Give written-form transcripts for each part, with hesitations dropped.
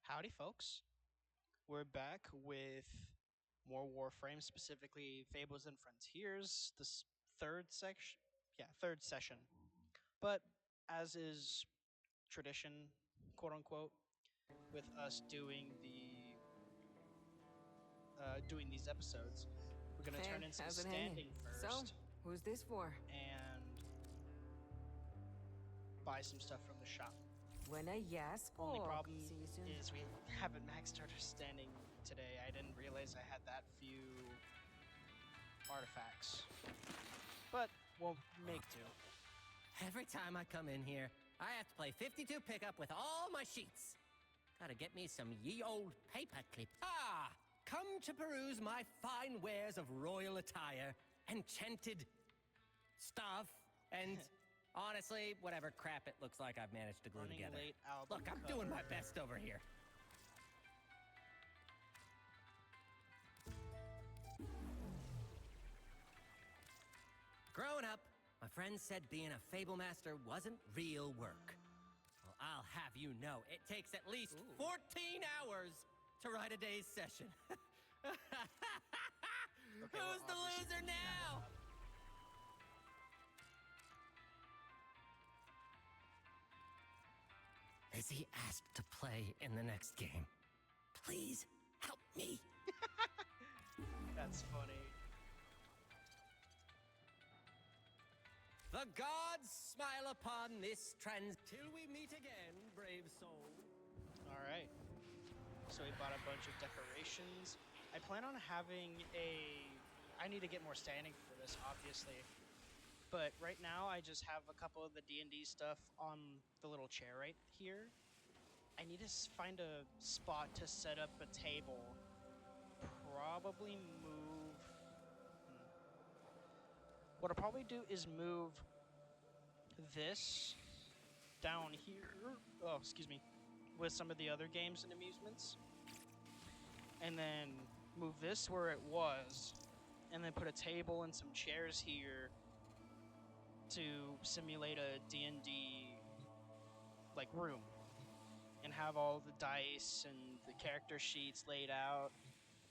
Howdy, folks. We're back with more Warframe, specifically Fables and Frontiers, this third section. Yeah, third session. But as is tradition, quote unquote, with us doing these episodes, we're gonna Hey, turn in some how's it hanging? standing So, first who's this for? and buy some stuff from the shop. When a yes, Only pork. problem See you soon. is we haven't maxed our standing today. I didn't realize I had that few artifacts. But we'll make do. Every time I come in here, I have to play 52 pickup with all my sheets. Gotta get me some ye old paper clip. Ah! Come to peruse my fine wares of royal attire, enchanted stuff, and honestly, whatever crap it looks like I've managed to glue Running together. late album Look, I'm doing my cover. best over here. Growing up, my friends said being a Fable Master wasn't real work. Well, I'll have you know, it takes at least 14 hours to write a day's session. Okay, Who's we're the obviously loser picking that now? up. Is he asked to play in the next game? Please help me. That's funny. The gods smile upon this till we meet again, brave soul. All right. So we bought a bunch of decorations. I plan on having I need to get more standing for this, obviously. But right now, I just have a couple of the D&D stuff on the little chair right here. I need to find a spot to set up a table. Probably move... What I'll probably do is move this down here. Oh, excuse me. With some of the other games and amusements. And then move this where it was. And then put a table and some chairs here to simulate a D&D like room. And have all the dice and the character sheets laid out.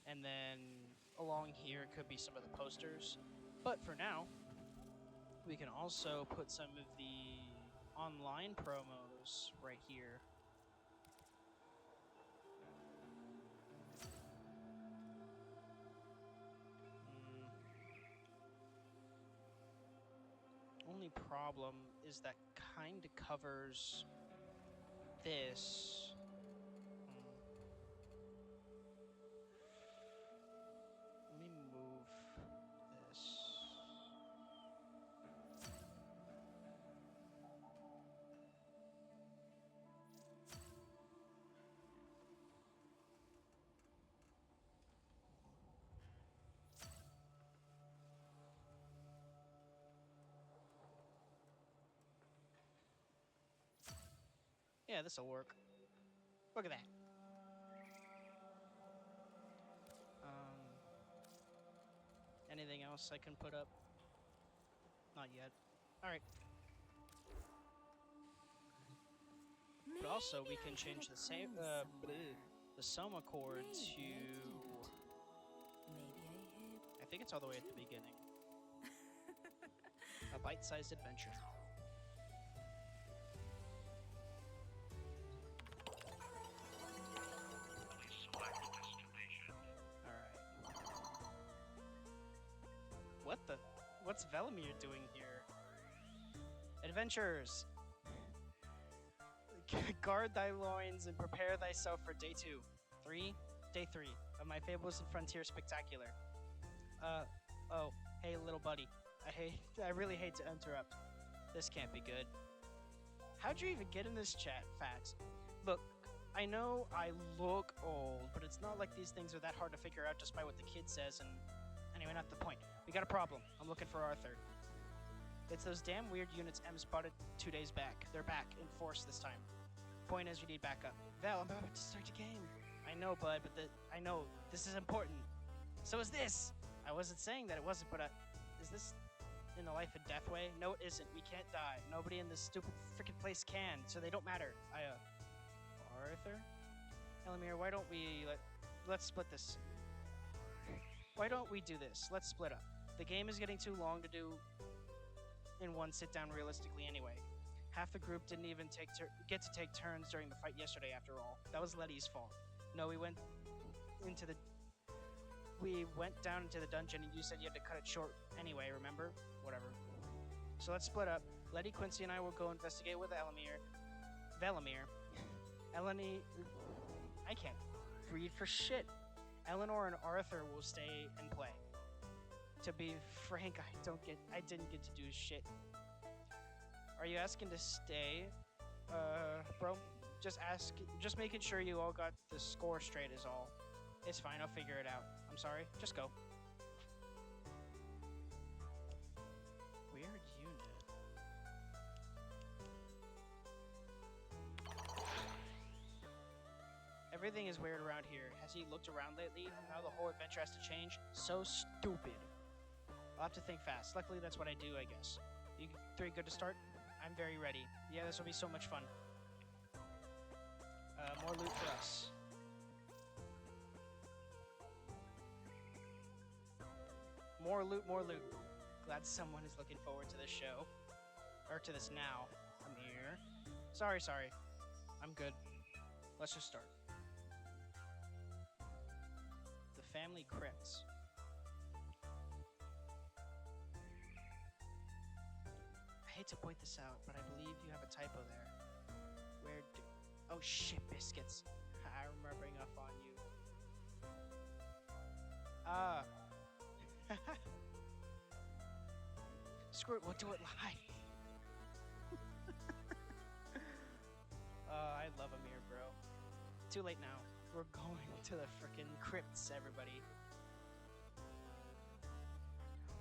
And then along here could be some of the posters. But for now, we can also put some of the online promos right here. Only problem is that kind of covers this. Let me move this. Yeah, this'll work. Look at that. Anything else I can put up? Not yet. All right. But also, we can change the the Soma chord to. Maybe I hid. I think it's all the way at the beginning. A bite-sized adventure. Alright. What's Velimir doing here? Adventures! Guard thy loins and prepare thyself for day 2. Day 3 of my Fables and Frontiers spectacular. Oh, hey little buddy. I really hate to interrupt. This can't be good. How'd you even get in this chat, Fax? Look, I know I look old, but it's not like these things are that hard to figure out just by what the kid says, and anyway, not the point. We got a problem. I'm looking for Arthur. It's those damn weird units M spotted 2 days back. They're back, in force this time. Point is, we need backup. Val, I'm about to start the game. I know, bud, but I know, this is important. So is this! I wasn't saying that it wasn't, but is this in the life and death way? No, it isn't. We can't die. Nobody in this stupid freaking place can, so they don't matter. Arthur? Elamir, why don't we let's split this? Why don't we do this? Let's split up. The game is getting too long to do in one sit down realistically anyway. Half the group didn't even get to take turns during the fight yesterday after all. That was Letty's fault. No, we went down into the dungeon and you said you had to cut it short anyway, remember? Whatever. So let's split up. Letty, Quincy, and I will go investigate with Velamir. Eleni... I can't read for shit. Eleanor and Arthur will stay and play. To be frank, I didn't get to do shit. Are you asking to stay? Bro, just making sure you all got the score straight is all. It's fine, I'll figure it out. I'm sorry, just go. Weird unit. Everything is weird around here. Has he looked around lately? Now the whole adventure has to change? So stupid. I'll have to think fast. Luckily, that's what I do, I guess. You three good to start? I'm very ready. Yeah, this will be so much fun. More loot for us. More loot, more loot. Glad someone is looking forward to this show. Or to this now. I'm here. Sorry. I'm good. Let's just start. The family crypts. I hate to point this out, but I believe you have a typo there. Oh shit, biscuits. I'm rubbing up on you. Screw it, we'll do it live. I love Amir, bro. Too late now. We're going to the frickin' crypts, everybody.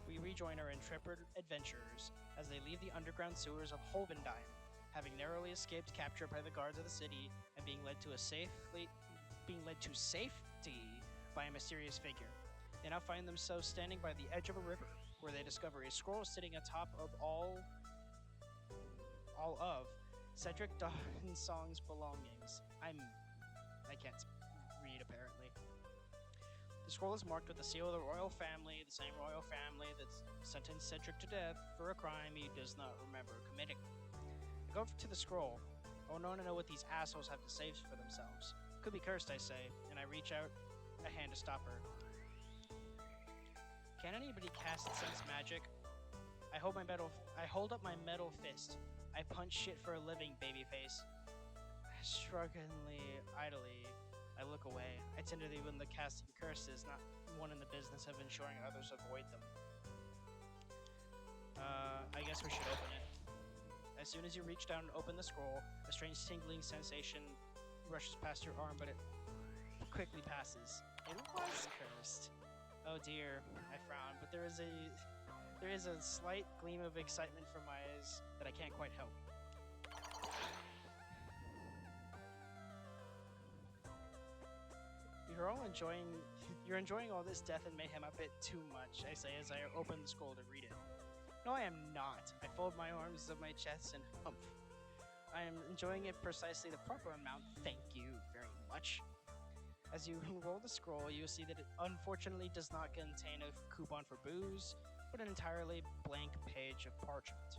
We rejoin our intrepid adventurers as they leave the underground sewers of Holvendine, having narrowly escaped capture by the guards of the city and being led to safety by a mysterious figure. They now find themselves standing by the edge of a river, where they discover a scroll sitting atop of all of Cedric Dawsong's belongings. I can't read, apparently. The scroll is marked with the seal of the royal family, the same royal family that sentenced Cedric to death for a crime he does not remember committing. I go to the scroll. I want to know what these assholes have to say for themselves. Could be cursed, I say, and I reach out a hand to stop her. Can anybody cast sense magic? I hold up my metal fist. I punch shit for a living, babyface. Strugglingly, idly, I look away. I tend to be when the casting curses, not one in the business of ensuring others avoid them. I guess we should open it. As soon as you reach down and open the scroll, a strange tingling sensation rushes past your arm, but it quickly passes. It was cursed. Oh dear, I frown, but there is a slight gleam of excitement from my eyes that I can't quite help. You're enjoying all this death and mayhem a bit too much, I say as I open the scroll to read it. No, I am not. I fold my arms of my chest and humph. I am enjoying it precisely the proper amount, thank you very much. As you roll the scroll, you'll see that it unfortunately does not contain a coupon for booze, but an entirely blank page of parchment.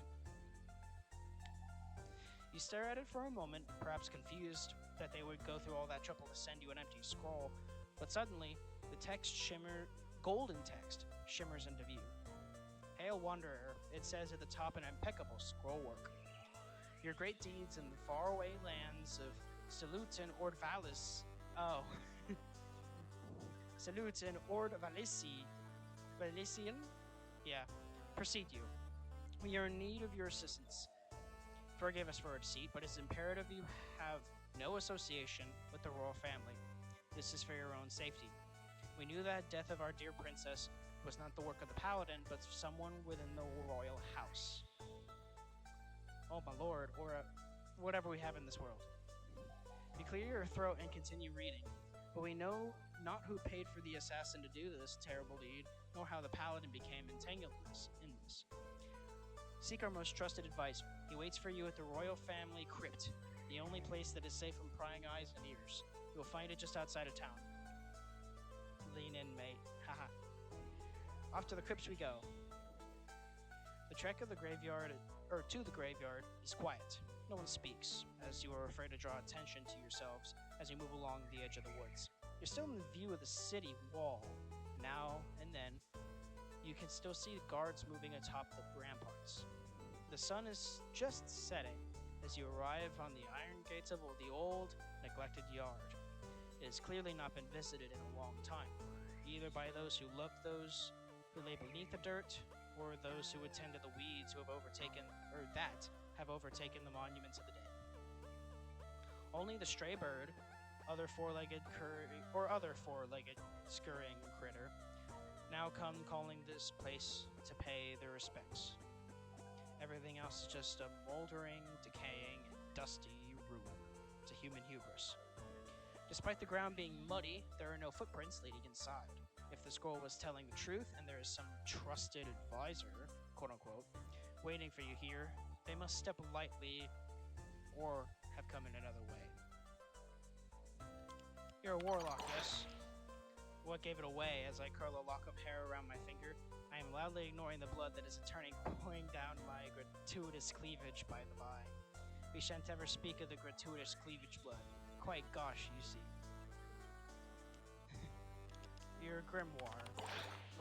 You stare at it for a moment, perhaps confused that they would go through all that trouble to send you an empty scroll, but suddenly, the golden text shimmers into view. Hail Wanderer, it says at the top in impeccable scrollwork. Your great deeds in the faraway lands of Salute and Ordvalis. Oh. Salute and Valisian? Yeah. Proceed you. We are in need of your assistance. Forgive us for our deceit, but it's imperative you have no association with the royal family. This is for your own safety. We knew that death of our dear princess was not the work of the paladin, but someone within the royal house. Oh my lord, or whatever we have in this world. You clear your throat and continue reading, but we know not who paid for the assassin to do this terrible deed, nor how the paladin became entangled in this. Seek our most trusted advisor. He waits for you at the royal family crypt. The the only place that is safe from prying eyes and ears. You will find it just outside of town. Lean in, mate. Haha. Off to the crypts we go. The trek of the graveyard, or to the graveyard, is quiet. No one speaks, as you are afraid to draw attention to yourselves as you move along the edge of the woods. You're still in view of the city wall. Now and then, you can still see guards moving atop the ramparts. The sun is just setting as you arrive on the iron gates of the old, neglected yard. It has clearly not been visited in a long time, either by those who love those who lay beneath the dirt, or those who attend to the weeds who have overtaken the monuments of the dead. Only the stray bird, other four-legged scurrying critter, now come calling this place to pay their respects. Everything else is just a moldering, decaying, and dusty ruin to human hubris. Despite the ground being muddy, there are no footprints leading inside. If the scroll was telling the truth and there is some trusted advisor, quote-unquote, waiting for you here, they must step lightly or have come in another way. You're a warlock, yes? What gave it away as I curl a lock of hair around my finger? I am loudly ignoring the blood that is pouring down my gratuitous cleavage, by the by. We shan't ever speak of the gratuitous cleavage blood. Quite gosh, you see. Your grimoire.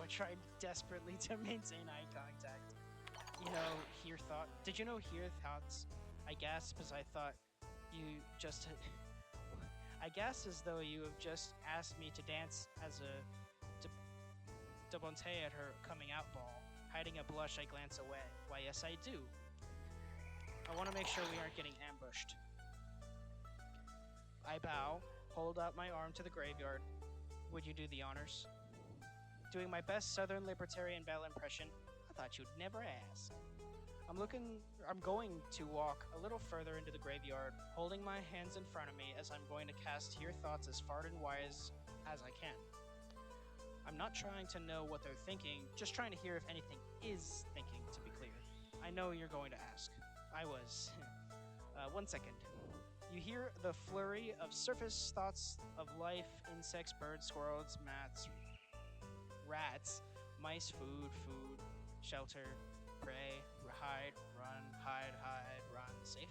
I tried desperately to maintain eye contact. Did you know hear thoughts? I gasped as I thought you just... I gasped as though you have just asked me to dance as a debutante at her coming out ball. Hiding a blush, I glance away. Why, yes, I do. I want to make sure we aren't getting ambushed. I bow, hold out my arm to the graveyard. Would you do the honors? Doing my best Southern Libertarian Belle impression, I thought you'd never ask. I'm going to walk a little further into the graveyard, holding my hands in front of me as I'm going to cast Hear Thoughts as far and wide as I can. I'm not trying to know what they're thinking, just trying to hear if anything is thinking, to be clear. I know you're going to ask. I was. 1 second. You hear the flurry of surface thoughts of life, insects, birds, squirrels, rats, mice, food, shelter, prey, hide, run, safe.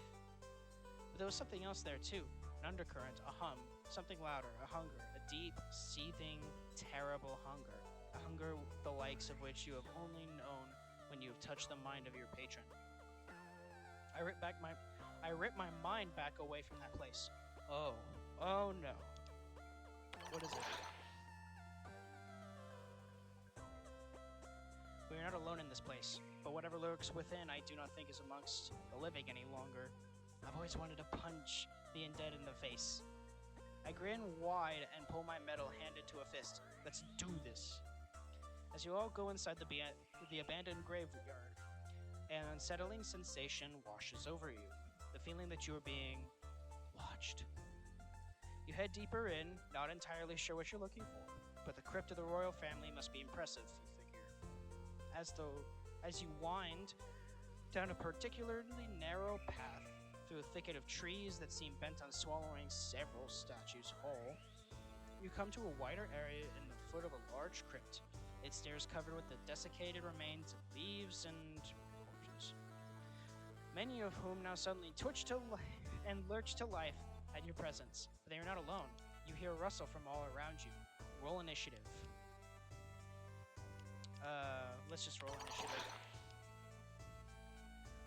But there was something else there too, an undercurrent, a hum, something louder, a hunger, a deep, seething, terrible hunger, a hunger the likes of which you have only known when you have touched the mind of your patron. I rip my mind back away from that place. Oh no. What is it? We are not alone in this place, but whatever lurks within I do not think is amongst the living any longer. I've always wanted to punch the undead in the face. I grin wide and pull my metal hand into a fist. Let's do this. As you all go inside the abandoned graveyard, an unsettling sensation washes over you. The feeling that you are being watched. You head deeper in, not entirely sure what you're looking for, but the crypt of the royal family must be impressive, you figure. As you wind down a particularly narrow path through a thicket of trees that seem bent on swallowing several statues whole, you come to a wider area in the foot of a large crypt. Its stairs covered with the desiccated remains of leaves and corpses, many of whom now suddenly twitch and lurch to life at your presence. But they are not alone. You hear a rustle from all around you. Roll initiative. Let's just roll initiative.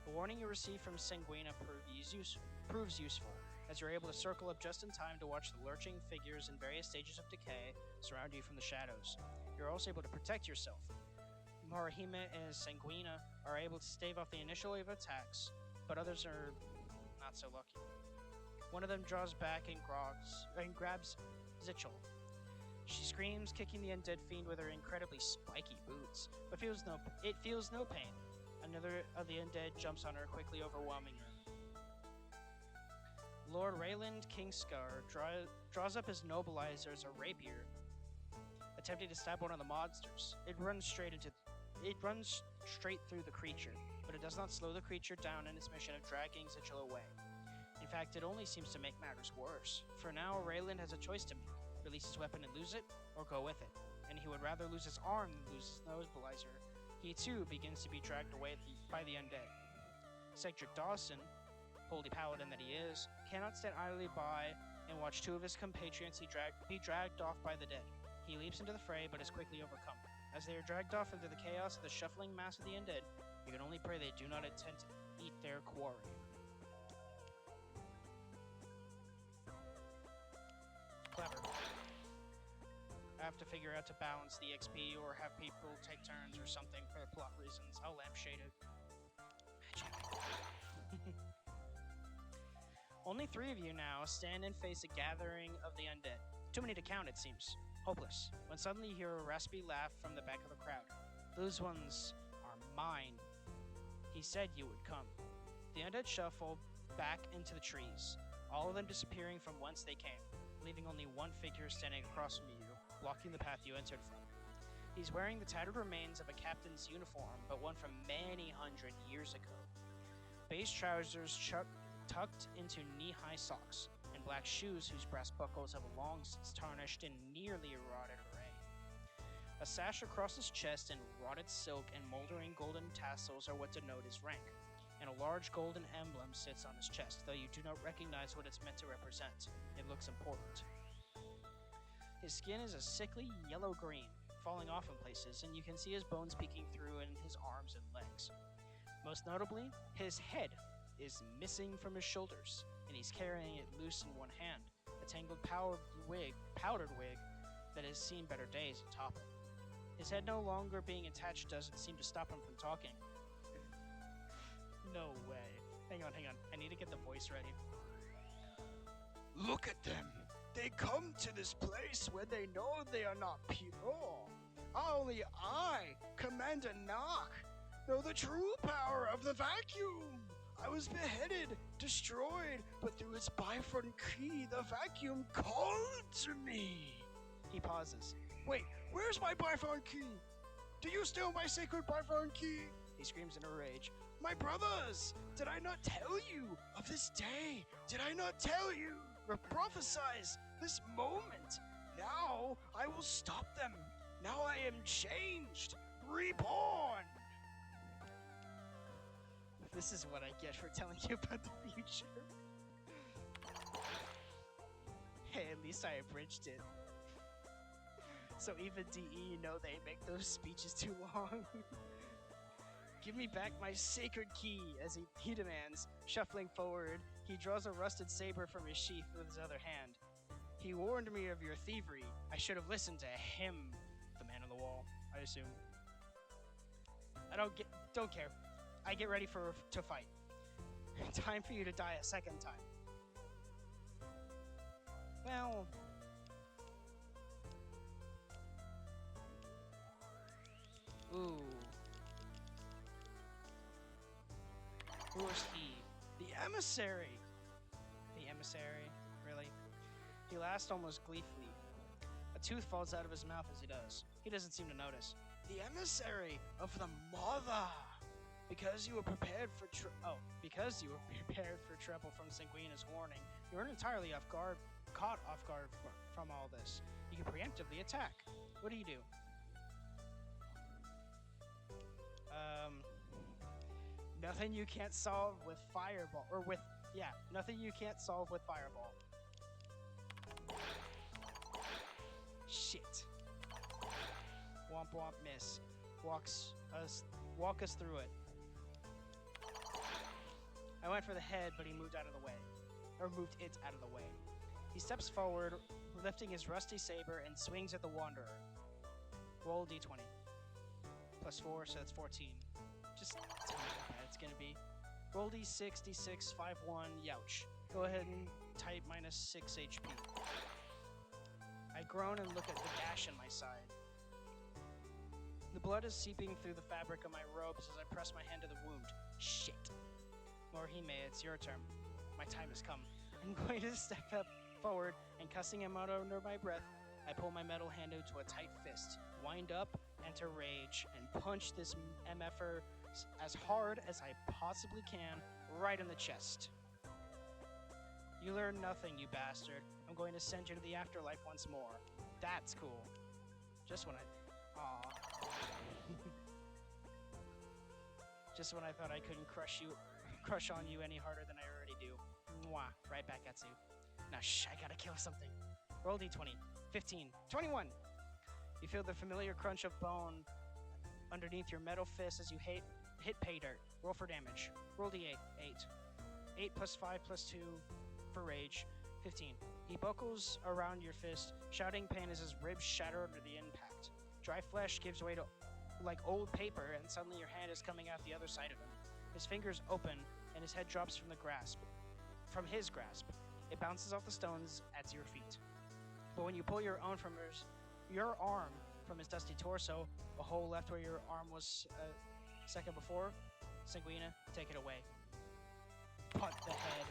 The warning you receive from Sanguina proves useful, as you're able to circle up just in time to watch the lurching figures in various stages of decay surround you from the shadows. You're also able to protect yourself. Marahime and Sanguina are able to stave off the initial wave of attacks, but others are not so lucky. One of them draws back and grabs Zichel. She screams, kicking the undead fiend with her incredibly spiky boots, but feels no pain. Another of the undead jumps on her, quickly overwhelming her. Lord Rayland Kingscar draws up his nobilizers, a rapier, attempting to stab one of the monsters. It runs straight through the creature, but it does not slow the creature down in its mission of dragging Zichel away. In fact, it only seems to make matters worse. For now, Raylan has a choice to make. Release his weapon and lose it, or go with it. And he would rather lose his arm than lose his noseblazer. He too begins to be dragged away by the undead. Cedric Dawson, holy paladin that he is, cannot stand idly by and watch two of his compatriots be dragged off by the dead. He leaps into the fray, but is quickly overcome. As they are dragged off into the chaos of the shuffling mass of the undead, you can only pray they do not attempt to eat their quarry. Clever. I have to figure out to balance the XP or have people take turns or something for plot reasons. I'll lampshade it. Magic. Only 3 of you now stand and face a gathering of the undead. Too many to count, it seems. Hopeless. When suddenly you hear a raspy laugh from the back of the crowd. Those ones are mine. He said you would come. The undead shuffle back into the trees, all of them disappearing from whence they came, leaving only one figure standing across from you, blocking the path you entered from. He's wearing the tattered remains of a captain's uniform, but one from many hundred years ago. Beige trousers tucked into knee-high socks, and black shoes whose brass buckles have long since tarnished in nearly rotted array. A sash across his chest in rotted silk and moldering golden tassels are what denote his rank, and a large golden emblem sits on his chest, though you do not recognize what it's meant to represent. It looks important. His skin is a sickly yellow-green, falling off in places, and you can see his bones peeking through in his arms and legs. Most notably, his head is missing from his shoulders, and he's carrying it loose in one hand, a tangled powdered wig that has seen better days atop it. His head no longer being attached doesn't seem to stop him from talking. No way. Hang on. I need to get the voice ready. Look at them. They come to this place where they know they are not pure. Only I, Commander Knock, know the true power of the vacuum. I was beheaded, destroyed, but through its Bifront key, the vacuum called to me. He pauses. Wait, where's my Bifront key? Do you steal my sacred Bifront key? He screams in a rage. My brothers, did I not tell you of this day? Did I not tell you? Prophesize this moment. Now I will stop them. Now I am changed, reborn. This is what I get for telling you about the future. Hey, at least I abridged it. So even DE know they make those speeches too long. Give me back my sacred key, as he demands. Shuffling forward, he draws a rusted saber from his sheath with his other hand. He warned me of your thievery. I should have listened to him, the man on the wall, I assume. I don't care. I get ready to fight. Time for you to die a second time. Well... Ooh. Who is he? The emissary. The emissary? Really? He laughs almost gleefully. A tooth falls out of his mouth as he does. He doesn't seem to notice. The emissary of the mother. Because you were prepared for trouble from Sanguina's warning, you weren't entirely caught off guard from all this. You can preemptively attack. What do you do? Nothing you can't solve with fireball, nothing you can't solve with fireball. Shit. Womp womp miss. Walk us through it. I went for the head, but he moved it out of the way. He steps forward, lifting his rusty saber and swings at the Wanderer. Roll d20. Plus 4, so that's 14. Just tell me how bad it's gonna be. Roll d6, d6, 5, 1, youch. Go ahead and type minus 6 HP. I groan and look at the gash in my side. The blood is seeping through the fabric of my robes as I press my hand to the wound. Shit. Morihime, it's your turn. My time has come. I'm going to step up forward and cussing him out under my breath, I pull my metal hand into a tight fist, wind up, enter rage, and punch this MFer as hard as I possibly can right in the chest. You learn nothing, you bastard. I'm going to send you to the afterlife once more. That's cool. Just when I... Aw. Just when I thought I couldn't crush on you any harder than I already do. Mwah. Right back at you. Now shh, I gotta kill something. Roll d20. 15. 21! You feel the familiar crunch of bone underneath your metal fist as you hit pay dirt. Roll for damage. Roll d8. 8. 8 plus 5 plus 2 for rage. 15. He buckles around your fist, shouting pain as his ribs shatter under the impact. Dry flesh gives way to like old paper, and suddenly your hand is coming out the other side of him. His fingers open, and his head drops from his grasp. It bounces off the stones at your feet. But when you pull your arm from his dusty torso, a hole left where your arm was a second before, Sanguina, take it away. Punt the head.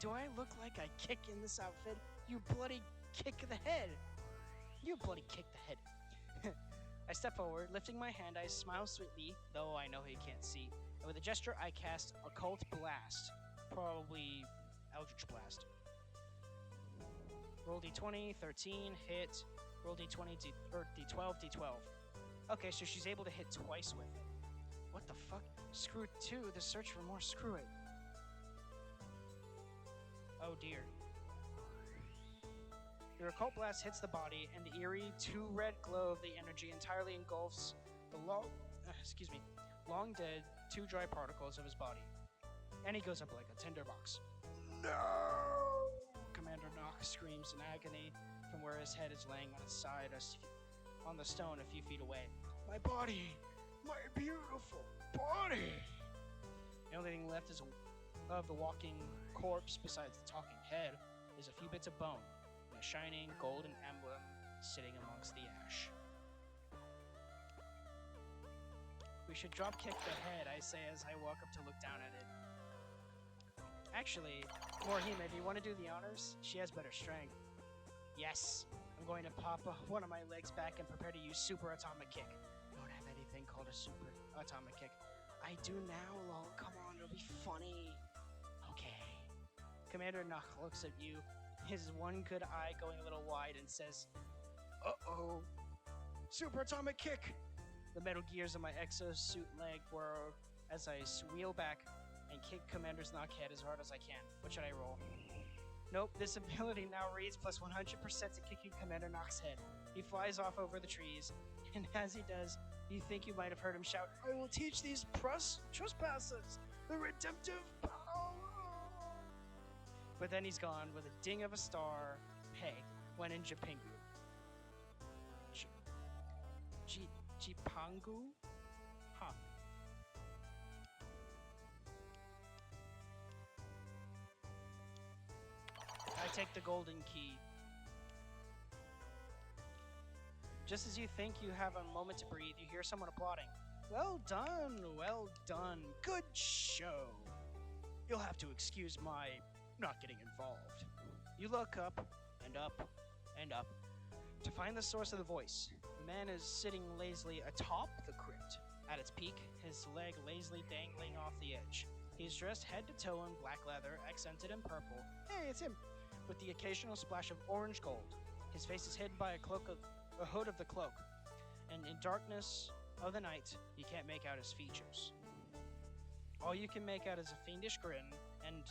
Do I look like I kick in this outfit? You bloody kick the head. You bloody kick the head. I step forward, lifting my hand. I smile sweetly, though I know he can't see. And with a gesture, I cast Occult Blast. Probably Eldritch Blast. Roll d20, 13, hit. Roll d20, d12, d12. Okay, so she's able to hit twice with it. What the fuck? Screw it too. The search for more. Screw it. Oh dear. Your Occult Blast hits the body, and the eerie two-red glow of the energy entirely engulfs the long dead, two dry particles of his body. And he goes up like a tinderbox. No! Commander Nock screams in agony from where his head is laying on its side on the stone a few feet away. My body! My beautiful body! The only thing left of the walking corpse, besides the talking head, is a few bits of bone and a shining golden emblem sitting amongst the ash. We should drop kick the head, I say as I walk up to look down at it. Actually, Morhime, do you want to do the honors? She has better strength. Yes, I'm going to pop one of my legs back and prepare to use Super Atomic Kick. Don't have anything called a Super Atomic Kick. I do now, lol. Come on, it'll be funny. Okay. Commander Nock looks at you, his one good eye going a little wide, and says, Uh-oh. Super Atomic Kick! the metal gears of my exosuit leg whirl as I wheel back and kick Commander's Nock head as hard as I can. What should I roll? Nope, this ability now reads plus 100% to kicking Commander Nock's head. He flies off over the trees, and as he does, you think you might have heard him shout, I will teach these trespassers the redemptive power! But then he's gone with a ding of a star. Hey, when in Japingu. Jipangu? Huh. I take the golden key. Just as you think you have a moment to breathe, you hear someone applauding. Well done, good show. You'll have to excuse my not getting involved. You look up and up and up to find the source of the voice. The man is sitting lazily atop the crypt. At its peak, his leg lazily dangling off the edge. He is dressed head to toe in black leather, accented in purple. Hey, it's him! With the occasional splash of orange gold. His face is hidden by a hood of the cloak, and in darkness of the night, you can't make out his features. All you can make out is a fiendish grin, and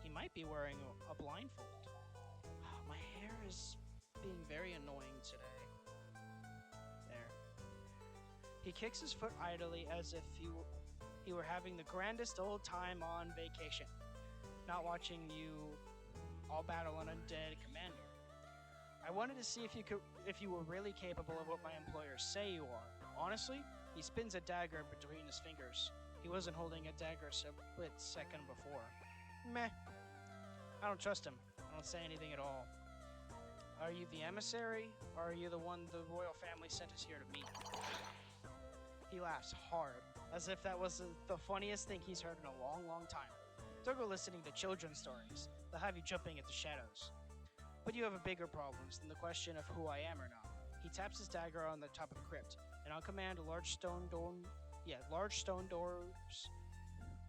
he might be wearing a blindfold. My hair is being very annoying today. There. He kicks his foot idly as if he were having the grandest old time on vacation, not watching you all battle an undead commander. I wanted to see if you were really capable of what my employers say you are. Honestly, he spins a dagger between his fingers. He wasn't holding a dagger a split second before. Meh. I don't trust him. I don't say anything at all. Are you the emissary, or are you the one the royal family sent us here to meet? He laughs hard, as if that was the funniest thing he's heard in a long, long time. Don't go listening to children's stories. They'll have you jumping at the shadows. But you have a bigger problems than the question of who I am or not. He taps his dagger on the top of the crypt, and on command, large stone doors.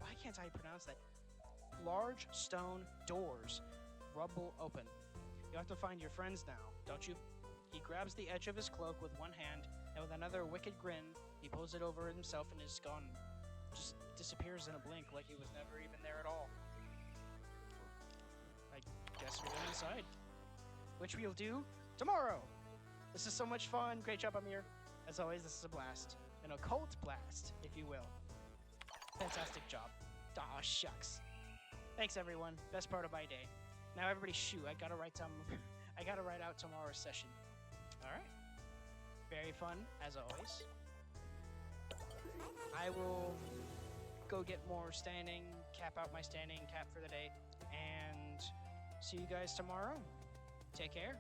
Why can't I pronounce that? large stone doors rumble open. You have to find your friends now, don't you? He grabs the edge of his cloak with one hand, and with another wicked grin, he pulls it over himself and is gone. Just disappears in a blink like he was never even there at all. I guess we're going inside. Which we'll do tomorrow! This is so much fun. Great job, Amir. As always, this is a blast. An occult blast, if you will. Fantastic job. Aw, shucks. Thanks, everyone. Best part of my day. Now, everybody, shoot. I gotta write out tomorrow's session. All right. Very fun, as always. I will go get more standing, cap out my standing cap for the day, and see you guys tomorrow. Take care.